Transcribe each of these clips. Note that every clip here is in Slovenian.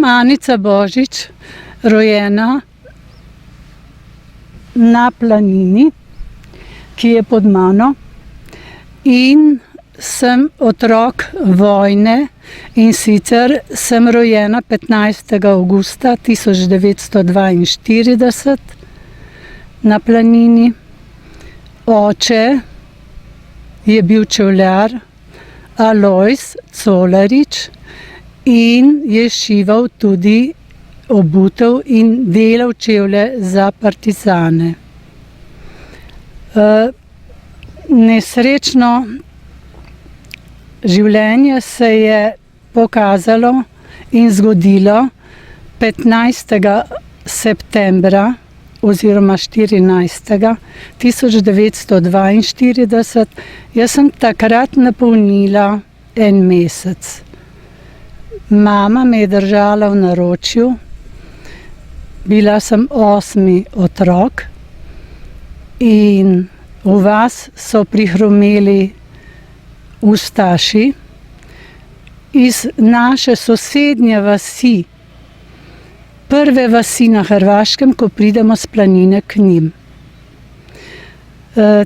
Anica Božič, rojena na planini, ki je pod mano, in sem otrok vojne, in sicer sem rojena 15. avgusta 1942 na planini. Oče je bil čevljar Alojz Colarič in je šival tudi obutev in delal čevlje za partizane. Nesrečno življenje se je pokazalo in zgodilo 15. septembra oziroma 14. 1942. Jaz sem takrat napolnila 1 mesec. Mama me je držala v naročju, bila sem 8. otrok in v vas so prihrumeli ustaši iz naše sosednje vasi, prve vasi na Hrvaškem, ko pridemo s planine k njim.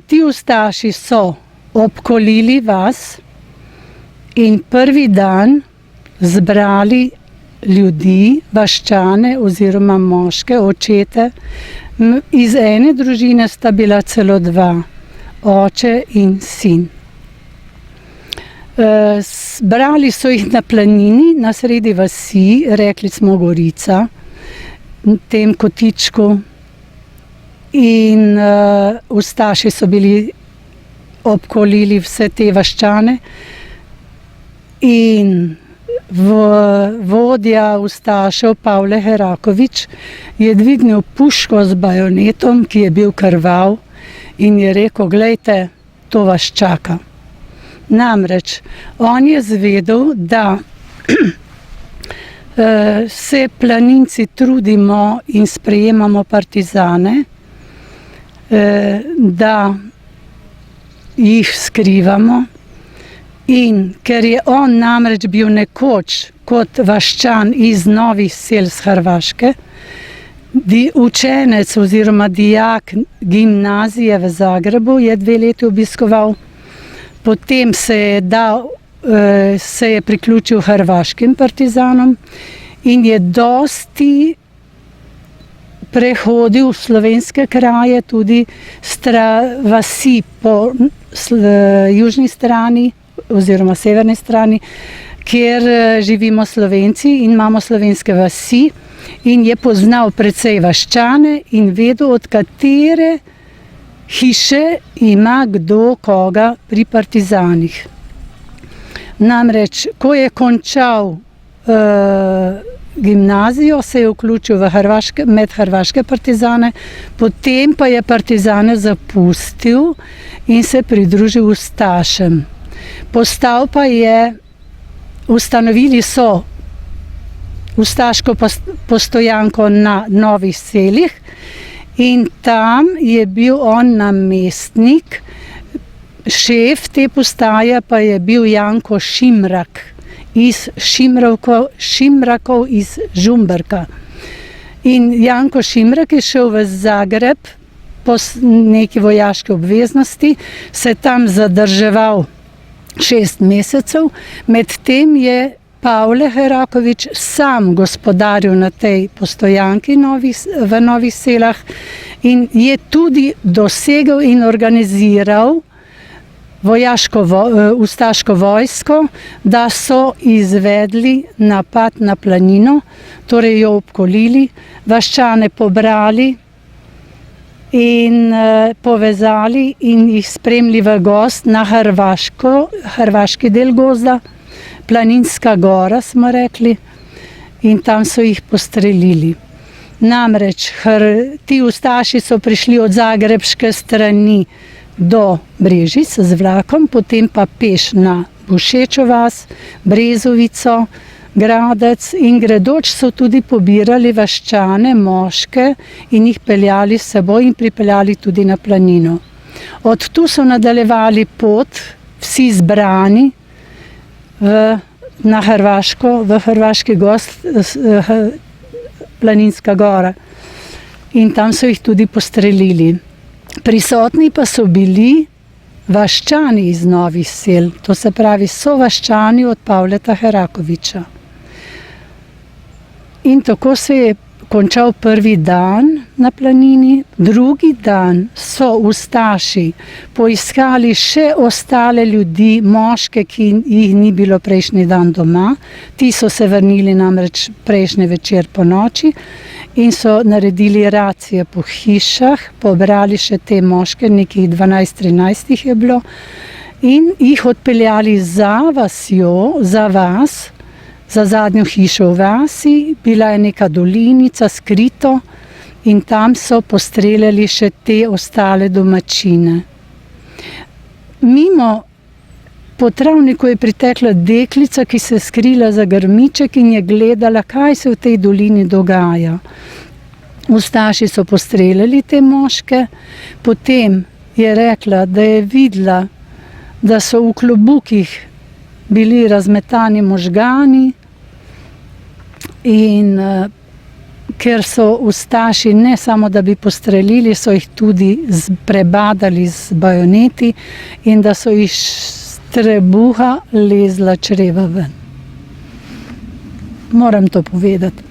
Ti ustaši so obkolili vas in prvi dan zbrali ljudi, vaščane oziroma moške, očete. Iz ene družine sta bila celo 2, oče in sin. Zbrali so jih na planini, na sredi vasi, rekli smo Gorica, v tem kotičku. In ustaši so bili obkolili vse te vaščane in vodja ustašev Pavle Herakovič je dvignil puško z bajonetom, ki je bil krvav, in je rekel: "Glejte, to vas čaka." Namreč, on je zvedel, da se planinci trudimo in sprejemamo partizane, da jih skrivamo. In ker je on namreč bil nekoč kot vaščan iz Novih Sel z Hrvaške, učenec oziroma dijak gimnazije v Zagrebu, je 2 leti obiskoval, potem se je priključil hrvaškim partizanom in je dosti prehodil v slovenske kraje, tudi vasi po južni strani oziroma severni strani, kjer živimo Slovenci in imamo slovenske vasi, in je poznal precej vaščane in vedel, od katere hiše ima kdo koga pri partizanih. Namreč, ko je končal gimnazijo, se je vključil med hrvaške partizane, potem pa je partizane zapustil in se pridružil ustašem. Ustanovili so ustaško postojanko na Novih Selih in tam je bil on namestnik, šef te postaje pa je bil Janko Šimrak iz Šimrakov iz Žumberka. In Janko Šimrak je šel v Zagreb po neki vojaški obveznosti, se tam zadrževal 6 mesecev, medtem je Pavle Herakovič sam gospodaril na tej postojanki v Novih Selah in je tudi dosegel in organiziral ustaško vojsko, da so izvedli napad na planino, torej jo obkolili, vaščane pobrali in povezali in jih spremili v gozd na hrvaški del gozda, Planinska gora smo rekli, in tam so jih postrelili. Namreč ti ustaši so prišli od zagrebške strani do Brežic z vlakom, potem pa peš na Bušečo vas, Brezovico, Gradec, in gredoč so tudi pobirali vaščane, moške, in jih peljali s seboj in pripeljali tudi na planino. Od tu so nadaljevali pot, vsi zbrani, v na Hrvaško, v hrvaški gost, Planinska gora. In tam so jih tudi postrelili. Prisotni pa so bili vaščani iz Novih Sel, to se pravi sovaščani od Pavleta Herakoviča. In tako se je končal prvi dan na planini. Drugi dan so ustaši poiskali še ostale ljudi, moške, ki jih ni bilo prejšnji dan doma. Ti so se vrnili namreč prejšnji večer po noči in so naredili racije po hišah, pobrali še te moške, nekih 12-13 jih je bilo, in jih odpeljali za vasjo, za vas, za zadnjo hišo v vasi. Bila je neka dolinica, skrito, in tam so postreljali še te ostale domačine. Mimo po travniku je pritekla deklica, ki se je skrila za grmiček in je gledala, kaj se v tej dolini dogaja. Ustaši so postreljali te moške, potem je rekla, da je videla, da so v klobukih bili razmetani možgani, in ker so ustaši ne samo, da bi postrelili, so jih tudi prebadali z bajoneti in da so iz trebuha lezla čreva ven. Moram to povedati.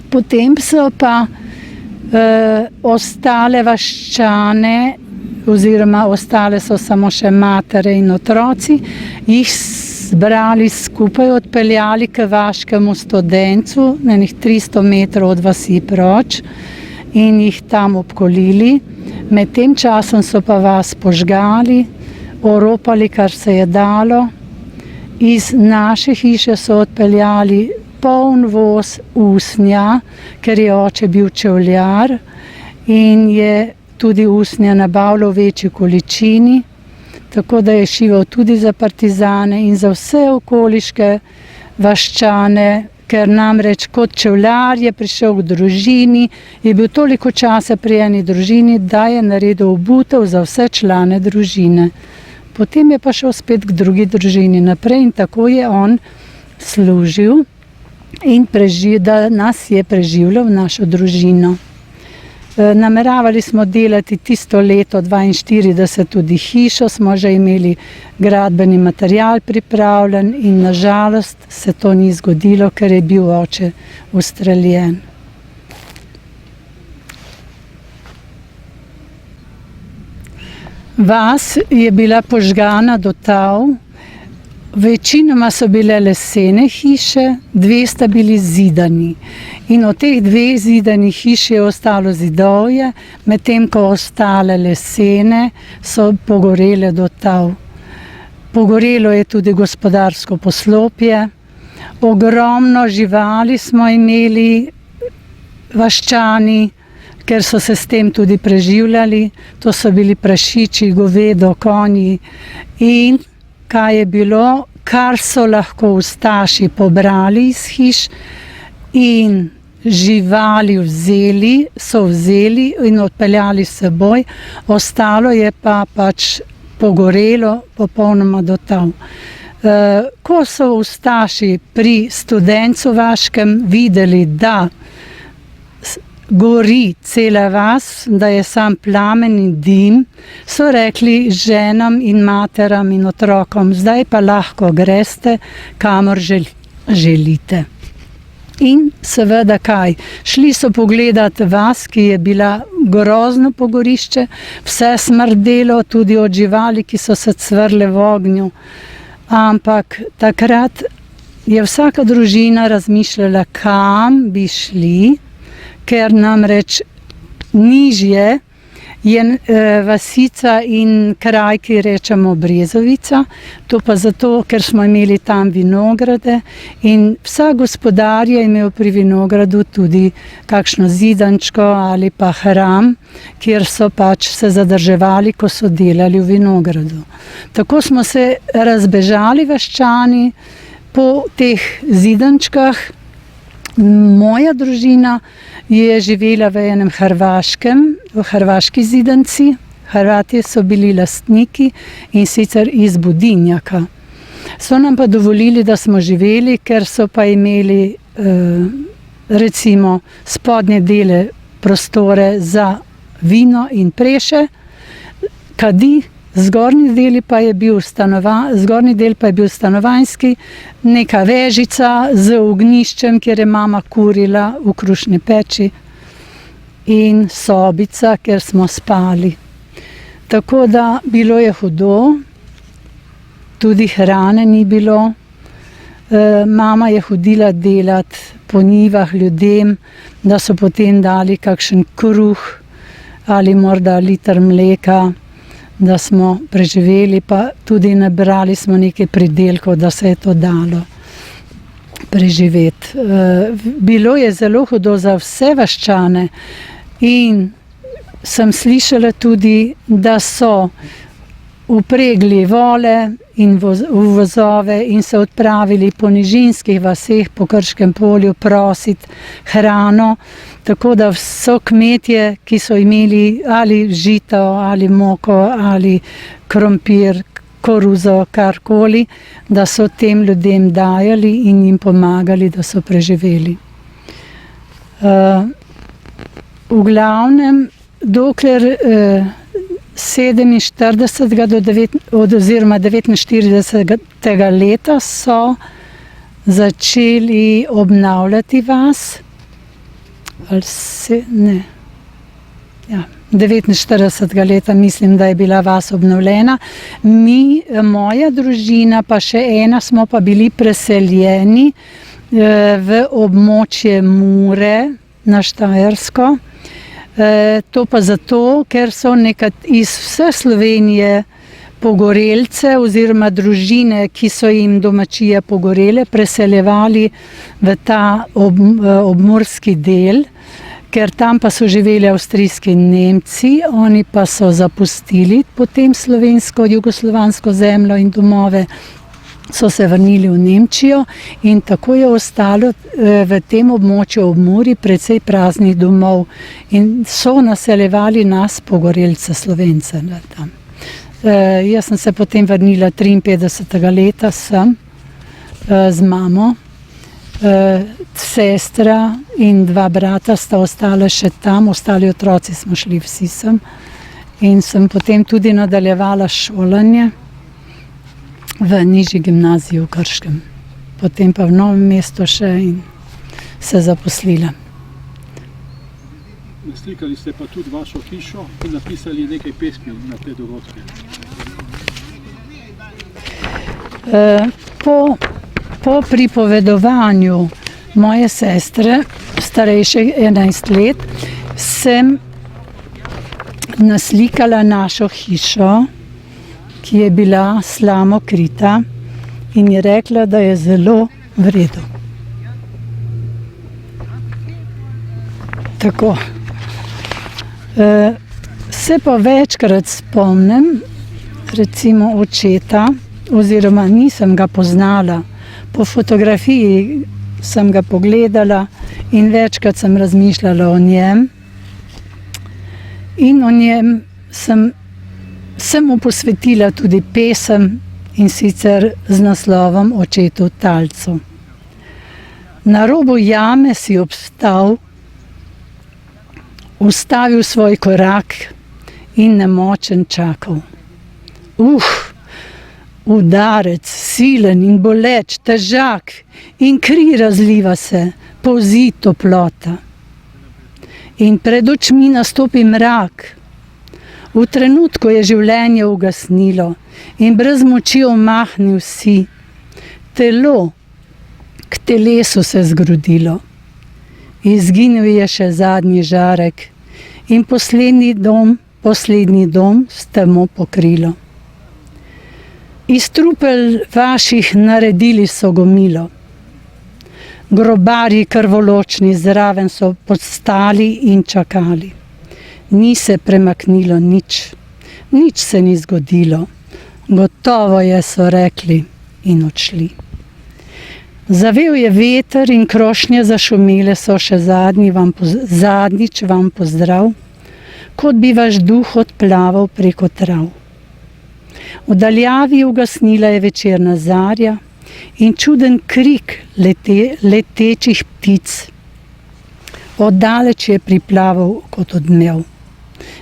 Potem so pa ostale vaščane, oziroma ostale so samo še matere in otroci, jih zbrali skupaj, odpeljali k vaškemu Studencu, enih 300 metrov od vasi proč, in jih tam obkolili. Med tem časom so pa vas požgali, oropali, kar se je dalo. Iz naše hiše so odpeljali poln voz usnja, ker je oče bil čevljar in je tudi usnja nabavljal v večji količini. Tako da je šival tudi za partizane in za vse okoliške vaščane, ker namreč kot čevljar je prišel k družini, je bil toliko časa pri eni družini, da je naredil obutev za vse člane družine. Potem je pa šel spet k drugi družini naprej in tako je on služil in da nas je preživljal, našo družino. Nameravali smo delati tisto leto 1942 tudi hišo, smo že imeli gradbeni material pripravljen in na žalost se to ni zgodilo, ker je bil oče ustreljen. Vas je bila požgana do tal. Večinoma so bile lesene hiše, 2 sta bili zidani. In od teh 2 zidanih hiš je ostalo zidovje, medtem ko ostale lesene so pogorele do tal. Pogorelo je tudi gospodarsko poslopje. Ogromno živali smo imeli, vaščani, ker so se s tem tudi preživljali. To so bili prašiči, govedo, konji in kaj je bilo, kar so lahko ustaši pobrali iz hiš in živali so vzeli in odpeljali s seboj, ostalo je pa pač pogorelo popolnoma do tal. Ko so ustaši pri Studencu vaškem videli, da gori cela vas, da je sam plamen in dim, so rekli ženam in materam in otrokom, zdaj pa lahko greste, kamor želite. In seveda kaj? Šli so pogledati vas, ki je bila grozno pogorišče, vse smrdelo, tudi od živali, ki so se cvrle v ognju. Ampak takrat je vsaka družina razmišljala, kam bi šli, ker namreč nižje je vasica in kraj, ki rečemo Brezovica. To pa zato, ker smo imeli tam vinograde in vsak gospodar je imel pri vinogradu tudi kakšno zidančko ali pa hram, kjer so pač se zadrževali, ko so delali v vinogradu. Tako smo se razbežali vaščani po teh zidančkah. Moja družina je živela v enem v hrvaški zidanci. Hrvatje so bili lastniki in sicer iz Budinjaka. So nam pa dovolili, da smo živeli, ker so pa imeli recimo spodnje dele prostore za vino in preše, kadi, zgornji del pa je bil stanovanjski, neka vežica z ognjiščem, kjer je mama kurila v krušni peči, in sobica, kjer smo spali. Tako da bilo je hudo, tudi hrane ni bilo. Mama je hodila delati po njivah ljudem, da so potem dali kakšen kruh ali morda liter mleka, da smo preživeli, pa tudi nabrali smo nekaj pridelkov, da se je to dalo preživeti. Bilo je zelo hudo za vse vaščane in sem slišala tudi, da so upregli vole in v vozove in se odpravili po nižinskih vaseh po Krškem polju prositi hrano, tako da so kmetje, ki so imeli ali žito, ali moko, ali krompir, koruzo, karkoli, da so tem ljudem dajali in jim pomagali, da so preživeli. V glavnem, dokler 47. oziroma 49. leta so začeli obnavljati vas. 49. leta mislim, da je bila vas obnovljena. Mi, moja družina pa še ena, smo pa bili preseljeni v območje Mure na Štajersko. To pa zato, ker so iz vse Slovenije pogorelce oziroma družine, ki so jim domačije pogorele, preseljevali v ta obmorski del, ker tam pa so živeli avstrijski Nemci, oni pa so zapustili potem slovensko, jugoslovansko zemljo in domove, so se vrnili v Nemčijo in tako je ostalo v tem območju ob Muri precej praznih domov in so naseljevali nas pogorelce Slovence tam. Jaz sem se potem vrnila 53. leta sem z mamo, sestra in dva brata sta ostala še tam, ostali otroci smo šli vsi sem in sem potem tudi nadaljevala šolanje v nižji gimnaziji v Krškem. Potem pa v Novem mestu še in se zaposlila. Naslikali ste pa tudi vašo hišo in napisali nekaj pesmi na te dogodke. Po pripovedovanju moje sestre, starejše 11 let, sem naslikala našo hišo, ki je bila slamokrita in je rekla, da je zelo v redu. Tako. Se pa večkrat spomnim, recimo očeta, oziroma nisem ga poznala, po fotografiji sem ga pogledala in večkrat sem razmišljala o njem. In o njem sem mu posvetila tudi pesem, in sicer z naslovom Očetu talcu. Na robu jame si obstal, ustavil svoj korak in nemočen čakal. Udarec, silen in boleč, težak in kri razliva se, polzi toplota. In pred očmi nastopi mrak. V trenutku je življenje ugasnilo in brez moči omahnil si. Telo k telesu se zgrudilo. Izginil je še zadnji žarek in poslednji dom s temo pokrilo. Iz trupel vaših naredili so gomilo. Grobarji krvoločni zraven so podstali in čakali. Ni se premaknilo nič se ni zgodilo. Gotovo je, so rekli in odšli. Zavel je veter in krošnje zašumele so še zadnjič vam pozdrav, kot bi vaš duh odplaval preko trav. V daljavi ugasnila je večerna zarja in čuden krik letečih ptic. Oddaleč je priplaval kot odmev.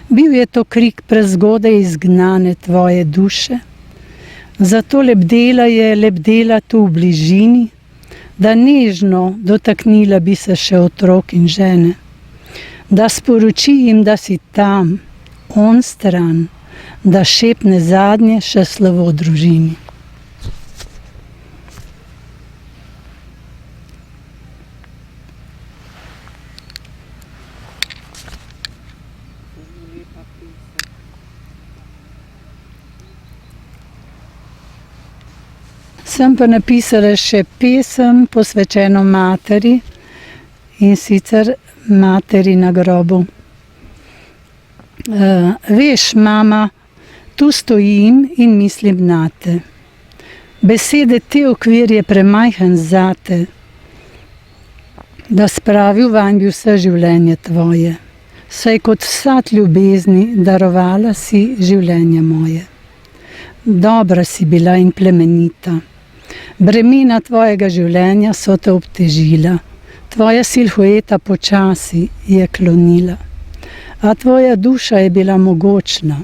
Bil je to krik prezgodaj izgnane tvoje duše, zato lebdela tu v bližini, da nežno dotaknila bi se še otrok in žene, da sporoči jim, da si tam, on stran, da šepne zadnje še slovo družini. Sem pa napisala še pesem posvečeno materi, in sicer materi na grobu. Veš, mama, tu stojim in mislim nate. Besede te okvir je premajhen zate, da spravil vanj bi vse življenje tvoje. Saj kot sad ljubezni darovala si življenje moje. Dobra si bila in plemenita. Bremena tvojega življenja so te obtežila. Tvoja silhueta počasi je klonila. A tvoja duša je bila mogočna.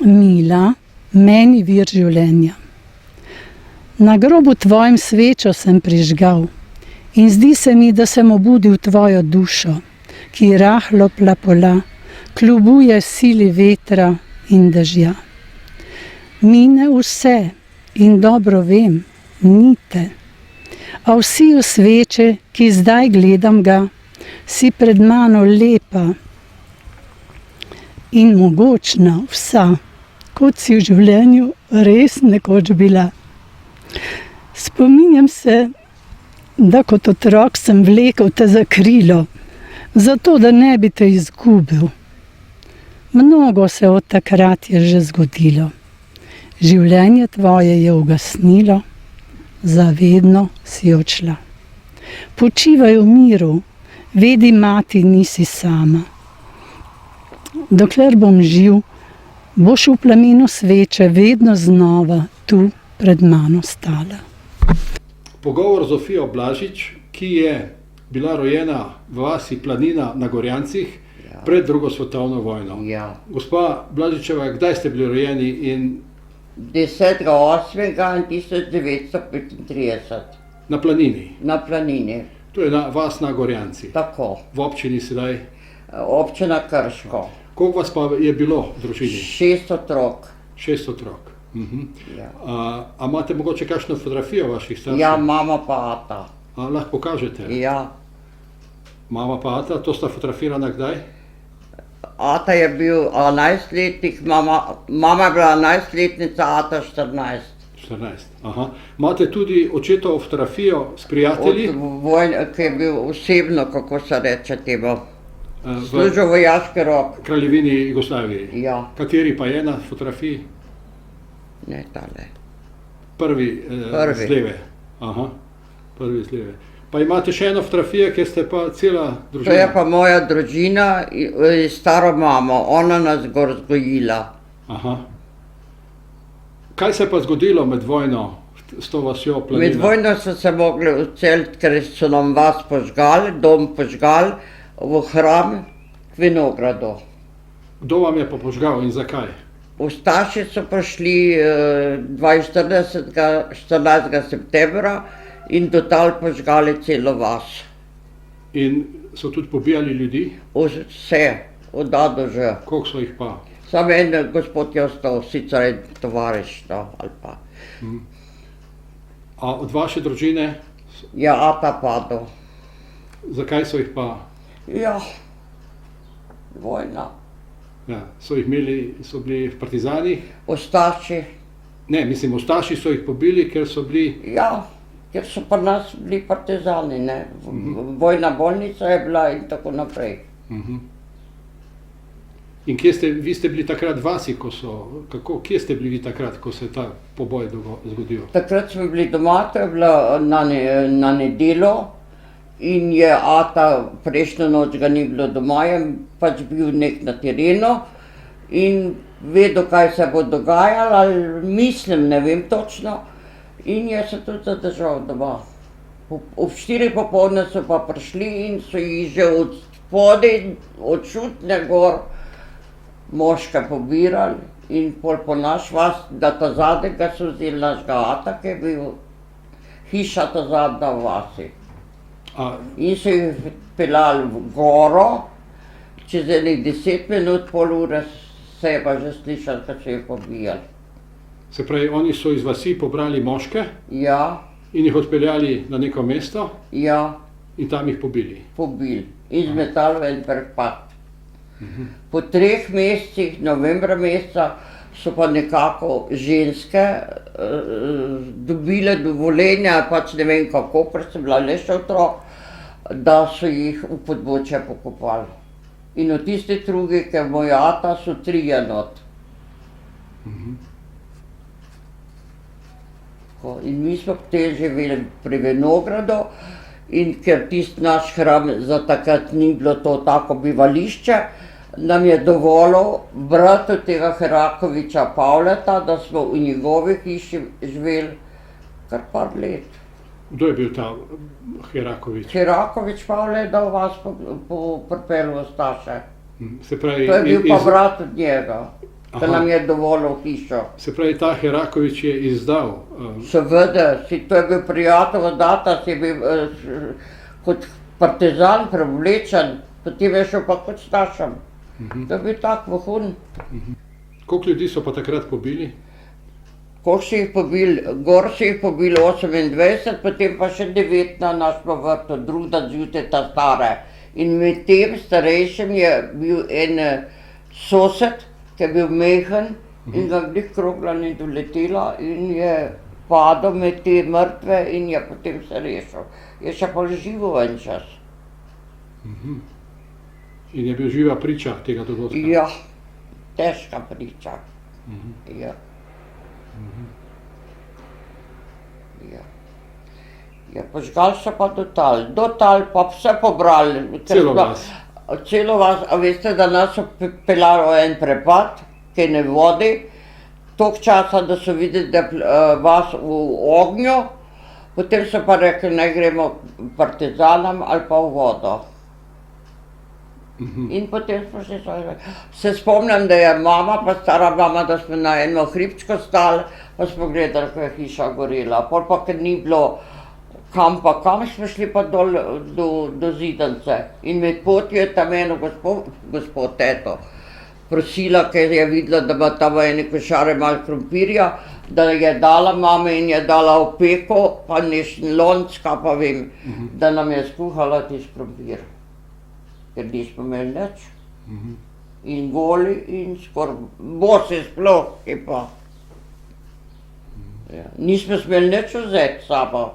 Mila, meni vir življenja. Na grobu tvojem svečo sem prižgal in zdi se mi, da sem obudil tvojo dušo, ki rahlo plapola, kljubuje sili vetra in dežja. Mine vse in dobro vem, ni te. A vsi v sveče, ki zdaj gledam ga, si pred mano lepa in mogočna vsa, kot si v življenju res nekoč bila. Spominjam se, da kot otrok sem vlekel te za krilo, zato da ne bi te izgubil. Mnogo se od takrat je že zgodilo. Življenje tvoje je ugasnilo, zavedno si odšla. Počivaj v miru, vedi, mati, nisi sama. Dokler bom živ, boš v plamenu sveče vedno znova tu pred mano stala. Pogovor z Zofijo Blažič, ki je bila rojena v vasi Planina na Gorjancih pred drugo svetovno vojno. Ja. Gospa Blažičeva, kdaj ste bili rojeni in 10.8.1935 na Planini? na Planini. To je vas na Gorjanci. Tako, V občini sedaj. občina Krško. Koliko vas pa je bilo v družini? 6 otrok. 6 otrok. Ja. A imate mogoče kakšno fotografijo vaših staršev? Ja, mama pa ata. A lahko pokažete? Ja. Mama pa ata, to sta fotografirana kdaj? Ata je bil 11-letnik, mama je bila 11-letnica, ata 14. 14. Aha. Imate tudi očetovo fotografijo s prijatelji? Od vojne, ki je bil osebno, kako se reče temu, v služil vojaški rok. Kraljevini Jugoslaviji. Ja, Kateri pa je na fotografiji? ne tale. Prvi, Prvi. z leve. Aha. Prvi z leve. Pa imate še eno fotografijo, kjer ste pa cela družina? To je pa moja družina, staro mamo, ona nas gor vzgojila. Aha. Kaj se je pa zgodilo med vojno s to vasjo Planina? Med vojno so se mogli odseliti, ker so nam vas požgali, dom požgali v hram k vinogradu. Kdo vam je pa požgal in zakaj? Ustaši so prišli 14. septembra in do tal požgali celo vas. In so tudi pobijali ljudi? Vse, od A do Ž. Koliko so jih pa? Samo en gospod je ostal, sicer en tovariš, no, ali pa. A od vaše družine, Ja, ata padel. zakaj so jih pa? Ja, vojna. Ja, so jih imeli, so bili v partizanih? Ustaši, Ne, mislim, ustaši so jih pobili, ker so bili... ja, ker so pa nas bili partizani, ne. Vojna bolnica je bila in tako naprej. In vi ste bili takrat vasi, kje ste bili vi takrat, ko se je ta poboj zgodil? Takrat smo bili doma, to je bilo na nedeljo in je ata, prejšnjo noč ga ni bilo doma, je pač bil nek na terenu in vedel, kaj se bo dogajalo, ali mislim, ne vem točno. In je se tudi zadržal doma. Ob 4 popoldne so pa prišli in so jih že od spodaj, od Šutne gor, moške pobirali in pol po naš vas, da ta zadnjega so vzeli našega ata, ki je bil hiša ta zadnja v vasi. In so jih peljali v goro, čez enih 10 minut, pol ure se je pa že slišal, kad so jih pobijali. Se pravi, oni so iz vasi pobrali moške Ja, in jih odpeljali na neko mesto ja, in tam jih pobili. pobili in zmetali v en prepad. Po 3 mesecih, novembra meseca, so pa nekako ženske dobile dovoljenja, pač ne vem kako, ker sem bila le še otrok, da so jih v podbočje pokopali. In od tiste druge, ki je moj ata, so 3 not. In mi smo potem živeli pri vinogradu, in ker tisti naš hram za takrat ni bilo to tako bivališče, nam je dovolil bratu tega Herakoviča Pavleta, da smo v njegovi hiši živeli kar par let. Kdo je bil ta Herakovič? Herakovič Pavle je dal vas po pripelu Ostaše. Se pravi, To je bil pa brat od njega, ki nam je dovolil hišo. Se pravi, ta Herakovič je izdal. Seveda, to je bil prijatelj od ata, si je bil kot partizan prevlečen, potem je šel pa kot Stašem. To je bil tak vohun. Koliko ljudi so pa takrat pobili? Koliko so jih pobili? Gor so jih pobili 28, potem pa še 9 na našem vrtu, drug dan zjutraj ta stare. In med tem starejšim je bil en sosed, ki je bil mehen in ga glih krogla ni doletela in je padel med te mrtve in je potem se rešil. Je še pa živel en čas. In je bil živa priča tega dogodka? Ja, težka priča. Ja. Ja. Ja, požgali so pa do tal pa vse pobrali. Celo vas? Celo vas, a veste, da nas so peljali v en prepad, ki ne vodi, toliko časa, da so videli, da je vas v ognju, potem so pa rekli, naj gremo partizanom ali pa v vodo. In potem smo šli, se spomnim, da je mama, pa stara mama, da smo na eno hribčko stali, pa smo gledali, ko je hiša gorela. Pol pa, ker ni bilo kam pa kam, smo šli pa dol do Zidanice. In med potjo je tam eno gospod teto prosila, ker je videla, da ima tam v eni košari malo krompirja, da je dala mame in je dala opeko, pa nešen lonc, kaj pa vem, da nam je skuhala tisti krompir. Ker nismo imeli nič. In goli in skoraj bosi sploh, ki pa. Ja. Nismo smeli nič vzeti s sabo.